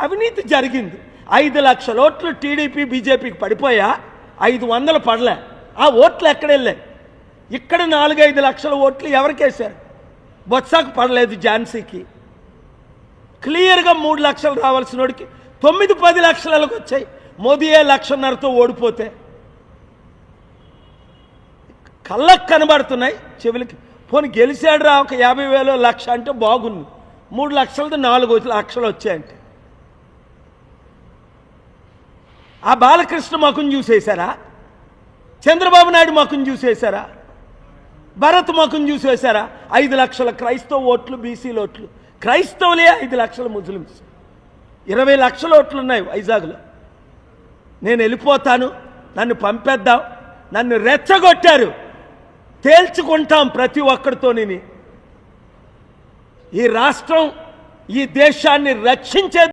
అవినీతి జరిగింది. 5 లక్షల ఓట్లు టీడీపీ బీజేపీకి పడిపోయా, 500 పడలే. ఆ ఓట్లు ఎక్కడెళ్ళాయి? ఇక్కడ 4-5 లక్షల ఓట్లు ఎవరికేశారు? బొత్సకు పడలేదు, ఝాన్సీకి. క్లియర్గా 3 లక్షలు రావాల్సిన వాడికి 9-10 లక్షలకు వచ్చాయి. మోదీయే 1,500,000తో ఓడిపోతే కళ్ళకు కనబడుతున్నాయి, చెవులకి. పోనీ గెలిచాడు రా, ఒక 50,000 1,00,000 అంటే బాగుంది. 3 లక్షలతో 4 లక్షలు వచ్చాయంటే ఆ బాలకృష్ణ ముఖం చూసేశారా? చంద్రబాబు నాయుడు ముఖం చూసేశారా? భరత్ ముఖం చూసేశారా? 5 లక్షల క్రైస్తవ ఓట్లు, బీసీల ఓట్లు. క్రైస్తవులే 5 లక్షల ముస్లిమ్స్. 20 లక్షల ఓట్లు ఉన్నాయి వైజాగ్లో. నేను వెళ్ళిపోతాను, నన్ను పంపేద్దాం, నన్ను రెచ్చగొట్టారు, తేల్చుకుంటాం ప్రతి ఒక్కరితోని. ఈ రాష్ట్రం, ఈ దేశాన్ని రక్షించే